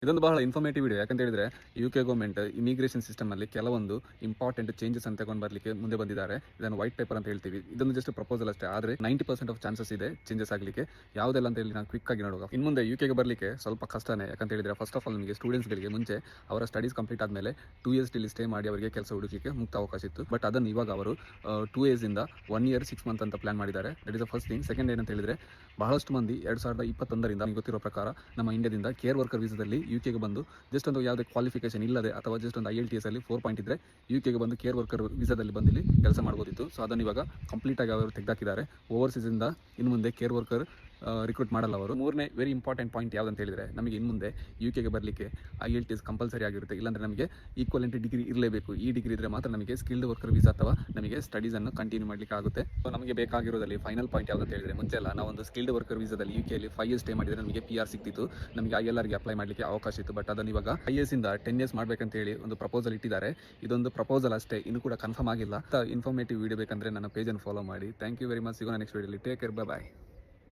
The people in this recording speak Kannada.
ಇದೊಂದು ಬಹಳ ಇನ್ಫಾರ್ಮೇಟಿವ್ ವಿಡಿಯೋ. ಯಾಕಂತ ಹೇಳಿದ್ರೆ ಯುಕೆ ಗೌರ್ಮೆಂಟ್ ಇಮಿಗ್ರೇಷನ್ ಸಿಸ್ಟಮ್ ಅಲ್ಲಿ ಕೆಲವೊಂದು ಇಂಪಾರ್ಟೆಂಟ್ ಚೇಂಜಸ್ ಅನ್ನು ತಗೊಂಡು ಬರಲಿಕ್ಕೆ ಮುಂದೆ ಬಂದಿದ್ದಾರೆ. ಇದನ್ನು ವೈಟ್ ಪೇಪರ್ ಅಂತ ಹೇಳ್ತೀವಿ. ಇದೊಂದು ಜಸ್ಟ್ ಪ್ರಪೋಸಲ್ ಅಷ್ಟೇ, ಆದರೆ 90% ಆಫ್ ಚಾನ್ಸಸ್ ಇದೆ ಚೇಂಜಸ್ ಆಗಲಿಕ್ಕೆ. ಯಾವುದೆಲ್ಲ ಅಂತ ಹೇಳಿ ನಾನು ಕ್ವಿಕ್ ಆಗಿ ನೋಡುವ. ಇನ್ನು ಮುಂದೆ ಯುಕೆಗೆ ಬರಲಿಕ್ಕೆ ಸ್ವಲ್ಪ ಕಷ್ಟನೇ. ಯಾಕಂತ ಹೇಳಿದ್ರೆ ಫಸ್ಟ್ ಆಫ್ ಆಲ್ ನಿಮಗೆ ಸ್ಟೂಡೆಂಟ್ಸ್ಗಳಿಗೆ ಮುಂಚೆ ಅವರ ಸ್ಟಡೀಸ್ ಕಂಪ್ಲೀಟ್ ಆದಮೇಲೆ 2 years ಇಲ್ಲಿ ಸ್ಟೇ ಮಾಡಿ ಅವರಿಗೆ ಕೆಲಸ ಹುಡುಕಲಿಕ್ಕೆ ಮುಕ್ತ ಅವಕಾಶ ಇತ್ತು. ಬಟ್ ಅದನ್ನು ಇವಾಗ ಅವರು 2 years ಇಂದ 1 year 6 months ಅಂತ ಪ್ಲಾನ್ ಮಾಡಿದ್ದಾರೆ. That is the first thing. Second ಏನಂತ ಹೇಳಿದ್ರೆ ಬಹಳಷ್ಟು ಮಂದಿ 2021ರಿಂದ ನನಗೆ ಗೊತ್ತಿರೋ ಪ್ರಕಾರ ನಮ್ಮ ಇಂಡಿಯಾದಿಂದ ಕೇರ್ ವರ್ಕರ್ ವೀಸಾದಲ್ಲಿ ಯುಕೆಗೆ ಬಂದು ಜಸ್ಟ್ ಒಂದು ಯಾವುದೇ ಕ್ವಾಲಿಫಿಕೇಶನ್ ಇಲ್ಲದೆ ಅಥವಾ ಜಸ್ಟ್ ಒಂದು IELTS ಅಲ್ಲಿ 4 ಪಾಯಿಂಟ್ ಇದ್ರೆ ಯುಕೆಗೆ ಬಂದು ಕೇರ್ ವರ್ಕರ್ ವೀಸಾದಲ್ಲಿ ಬಂದು ಇಲ್ಲಿ ಕೆಲಸ ಮಾಡ್ಬೋದಿತ್ತು. ಸೊ ಅದನ್ನು ಇವಾಗ ಕಂಪ್ಲೀಟ್ ಆಗಿ ಅವರು ತೆಗೆದಾಕಿದ್ದಾರೆ. ಓವರ್ಸೀಸ್ ಇಂದ ಇನ್ನು ಮುಂದೆ ಕೇರ್ ವರ್ಕರ್ ರಿಕ್ರೂಟ್ ಮಾಡಲ್ಲ ಅವರು. ಮೂರನೇ ವೆರಿ ಇಂಪಾರ್ಟೆಂಟ್ ಪಾಯಿಂಟ್ ಯಾವುದಂತ ಹೇಳಿದ್ರೆ ನಮಗೆ ಇನ್ನು ಮುಂದೆ ಯುಕೆಗೆ ಬರಲಿಕ್ಕೆ IELTS ಕಂಪಲ್ಸರಿ ಆಗಿರುತ್ತೆ. ಇಲ್ಲಾಂದ್ರೆ ನಮಗೆ ಈಕ್ವಲೆಂಟ್ ಡಿಗ್ರಿ ಇರಲೇಬೇಕು. ಈ ಡಿಗ್ರಿ ಇದ್ರೆ ಮಾತ್ರ ನಮಗೆ ಸ್ಕಿಲ್ಡ್ ವರ್ಕರ್ ವೀಸಾ ಅಥವಾ ನಮಗೆ ಸ್ಟಡೀಸ್ ಅನ್ನು ಕಂಟಿನ್ಯೂ ಮಾಡಲಿಕ್ಕೆ ಆಗುತ್ತೆ. ಸೊ ನಮಗೆ ಬೇಕಾಗಿರೋದಲ್ಲಿ ಫೈನಲ್ ಪಾಯಿಂಟ್ ಯಾವುದಂತ ಹೇಳಿದ್ರೆ ಮುಂಚೆ ಎಲ್ಲ ನಾವು ಒಂದು ಸ್ಕಿಲ್ಡ್ ವರ್ಕರ್ ವೀಸಾದಲ್ಲಿ ಯುಕೆಯಲ್ಲಿ 5 years ಸ್ಟೇ ಮಾಡಿದ್ರೆ ನಮಗೆ PR ಸಿಕ್ತಿತ್ತು, ನಮಗೆ ILRಗೆ ಅಪ್ಲೈ ಮಾಡಲಿಕ್ಕೆ ಅವಕಾಶ ಇತ್ತು. ಬಟ್ ಅದನ್ನು ಇವಾಗ 5 years ಇಂದ 10 years ಮಾಡಬೇಕಂತ ಹೇಳಿ ಒಂದು ಪ್ರಪೋಸಲ್ ಇಟ್ಟಿದ್ದಾರೆ. ಇದೊಂದು ಪ್ರಪೋಸಲ್ ಅಷ್ಟೇ, ಇನ್ನು ಕೂಡ ಕನ್ಫರ್ಮ್ ಆಗಿಲ್ಲ. ಇನ್ಫಾರ್ಮೇಟಿವ್ ವಿಡಿಯೋ ಬೇಕಂದ್ರೆ ನನ್ನ ಪೇಜನ್ನು ಫಾಲೋ ಮಾಡಿ. Thank you very much. ಸಿಗೋಣ ನೆಕ್ಸ್ಟ್ ವಿಡಿಯೋಲಿ. Take care, by.